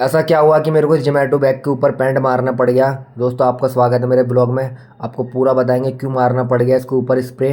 ऐसा क्या हुआ कि मेरे को इस जोमेटो बैग के ऊपर पेंट मारना पड़ गया। दोस्तों आपका स्वागत है मेरे ब्लॉग में। आपको पूरा बताएंगे क्यों मारना पड़ गया इसके ऊपर स्प्रे।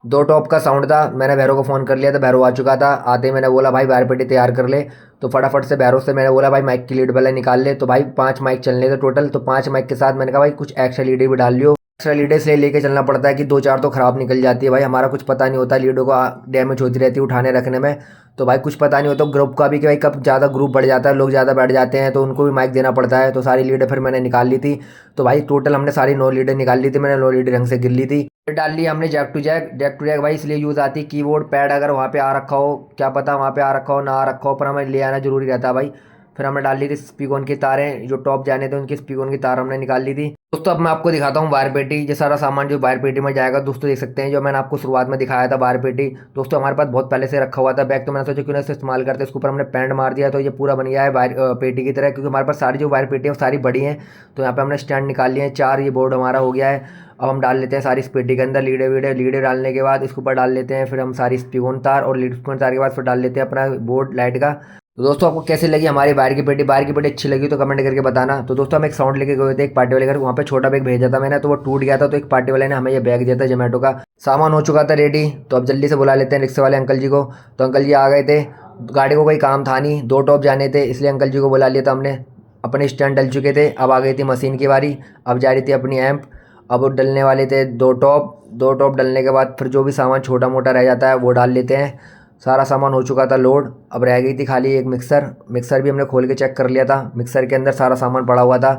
दो टॉप का साउंड था, मैंने भैरव को फ़ोन कर लिया था, भैरव आ चुका था। आते ही मैंने बोला भाई वायर पेटी तैयार कर ले। तो फटाफट से भैरव से मैंने बोला भाई माइक की लीड वाले निकाल ले। तो भाई 5 माइक चलने थे टोटल, तो 5 माइक के साथ मैंने कहा भाई कुछ एक्स्ट्रा लीडें भी डाल लियो। एक्स्ट्रा लीडें इसलिए लेके चलना पड़ता है कि 2-4 तो ख़राब निकल जाती है भाई, हमारा कुछ पता नहीं होता, लीडों को डैमेज होती रहती है उठाने रखने में। तो भाई कुछ पता नहीं होता ग्रुप का भी कि भाई कब ज़्यादा ग्रुप बढ़ जाता है, लोग ज़्यादा बैठ जाते हैं तो उनको भी माइक देना पड़ता है। तो सारी लीडें फिर मैंने निकाल ली थी। तो भाई टोटल हमने सारी 9 लीडें निकाल ली थी, मैंने 9 लीडें रंग से गिर ली थी। फिर डाल लिया हमने जैक टू जैक भाई इसलिए यूज़ आती है, कीबोर्ड पैड अगर वहाँ पे आ रखा हो, क्या पता वहाँ पे आ रखा हो ना आ रखा हो, पर हमें ले आना ज़रूरी रहता है भाई। फिर हमने डाल ली थी स्पीकन की तारें, जो टॉप जाने थे उनकी स्पीकन की तार हमने निकाल ली थी। दोस्तों अब मैं आपको दिखाता हूँ वायर पेटी, ये सारा सामान जो वायर पेटी में जाएगा। दोस्तों देख सकते हैं जो मैंने आपको शुरुआत में दिखाया था वायर पेटी। दोस्तों हमारे पास बहुत पहले से रखा हुआ था बैग, तो मैंने सोचा क्यों ना इसे इस्तेमाल करते, इसके ऊपर हमने पेंट मार दिया तो ये पूरा बन गया है वायर पेटी की तरह, क्योंकि हमारे पास सारी जो वायर पेटी है वो सारी बड़ी हैं। तो यहाँ पे हमने स्टैंड निकाल लिए हैं 4, ये बोर्ड हमारा हो गया है। अब हम डाल लेते हैं सारी इस पेटी के अंदर लीडे डालने के बाद इसके ऊपर डाल लेते हैं फिर हम सारी स्पीकन तार, और स्पीकन तार के बाद फिर डाल लेते हैं अपना बोर्ड लाइट का। तो दोस्तों आपको कैसी लगी हमारी वायर की पेटी अच्छी लगी तो कमेंट करके बताना। तो दोस्तों हम एक साउंड लेके गए थे एक पार्टी वाले घर, वहाँ पे छोटा बैग भेजा था मैंने, तो वो टूट गया था, तो एक पार्टी वाले ने हमें ये बैग दिया था जोमेटो का। सामान हो चुका था रेडी, तो अब जल्दी से बुला लेते हैं रिक्शे वाले अंकल जी को। तो अंकल जी आ गए थे, गाड़ी को कोई काम था नहीं, 2 टॉप जाने थे इसलिए अंकल जी को बुला लिया था हमने। अपने स्टैंड डल चुके थे, अब आ गई थी मशीन की बारी, अब जा रही थी अपनी एम्प। अब वो डलने वाले थे 2 टॉप डलने के बाद फिर जो भी सामान छोटा मोटा रह जाता है वो डाल लेते हैं। सारा सामान हो चुका था लोड, अब रह गई थी खाली एक मिक्सर भी हमने खोल के चेक कर लिया था, मिक्सर के अंदर सारा सामान पड़ा हुआ था।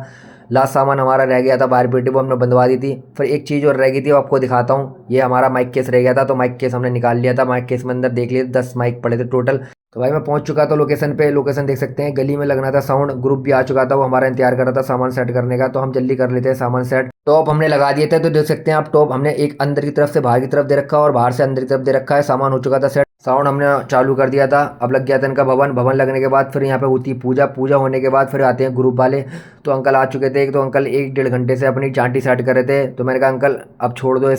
लास्ट सामान हमारा रह गया था वायर पेटी, वो हमने बंधवा दी थी। फिर एक चीज़ और रह गई थी वो आपको दिखाता हूँ, ये हमारा माइक केस रह गया था, तो माइक केस हमने निकाल लिया था। माइक केस में अंदर देख लिए 10 माइक पड़े थे टोटल। तो भाई मैं पहुंच चुका था लोकेशन पे, लोकेशन देख सकते हैं, गली में लगना था साउंड, ग्रुप भी आ चुका था, वो हमारा इंतजार कर रहा था सामान सेट करने का। तो हम जल्दी कर लेते हैं सामान सेट। टॉप हमने लगा दिए थे, तो देख सकते हैं आप टॉप हमने एक अंदर की तरफ से बाहर की तरफ दे रखा है और बाहर से अंदर की तरफ दे रखा है। सामान हो चुका था सेट, साउंड हमने चालू कर दिया था। अब लग गया था इनका भवन लगने के बाद फिर यहाँ पे होती पूजा होने के बाद फिर आते हैं ग्रुप वाले। तो अंकल आ चुके थे, एक तो अंकल 1-1.5 घंटे से अपनी चांटी सेट कर रहे थे। तो मैंने कहा अंकल अब छोड़ दो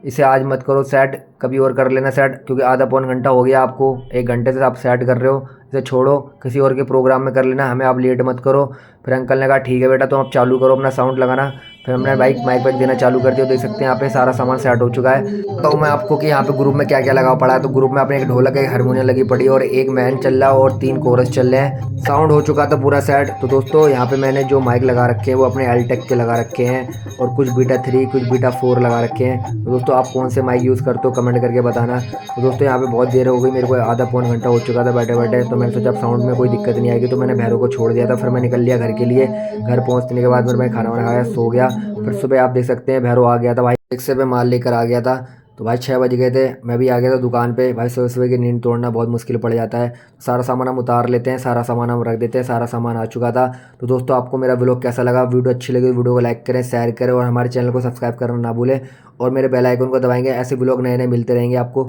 इसे आज मत करो सेट, कभी और कर लेना सेट, क्योंकि आधा पौन घंटा हो गया आपको, 1 घंटे से आप सेट कर रहे हो, इसे छोड़ो किसी और के प्रोग्राम में कर लेना, हमें आप लेट मत करो। फिर अंकल ने कहा ठीक है बेटा, तुम अब चालू करो अपना साउंड लगाना। फिर हमने माइक वाइक देना चालू कर दिया। देख सकते हैं यहाँ पे सारा सामान सेट हो चुका है। तो मैं आपको कि यहाँ पे ग्रुप में क्या क्या लगा पड़ा है, तो ग्रुप में अपने एक ढोलक एक हारमोनियम लगी पड़ी है और एक मैन चल रहा है और 3 कोरस चल रहे हैं। साउंड हो चुका था पूरा सेट। तो दोस्तों यहाँ पे मैंने जो माइक लगा रखे हैं वो अपने एलटेक के लगा रखे हैं, और कुछ बीटा 3 कुछ बीटा 4 लगा रखे हैं। तो दोस्तों आप कौन से माइक यूज़ करते हो कमेंट करके बताना। तो दोस्तों यहाँ पे बहुत देर हो गई, मेरे को आधा पौन घंटा हो चुका था बैठे बैठे। तो मैंने सोचा अब साउंड में कोई दिक्कत नहीं आएगी, तो मैंने भैरव को छोड़ दिया था। फिर मैं निकल लिया घर के लिए। घर पहुँचने के बाद फिर मैं खाना वाना खाया, सो गया। फिर सुबह आप देख सकते हैं भैरव आ गया था भाई, रिक्शे पे माल लेकर आ गया था। तो भाई 6 बज गए थे, मैं भी आ गया था दुकान पे। भाई सुबह सुबह की नींद तोड़ना बहुत मुश्किल पड़ जाता है। सारा सामान हम उतार लेते हैं, सारा सामान हम रख देते हैं, सारा सामान आ चुका था। तो दोस्तों आपको मेरा व्लॉग कैसा लगा, वीडियो अच्छी लगी वीडियो को लाइक करें, शेयर करें और हमारे चैनल को सब्सक्राइब करना ना भूलें। और मेरे बेल आइकन को दबाएंगे, ऐसे व्लॉग नए नए मिलते रहेंगे आपको।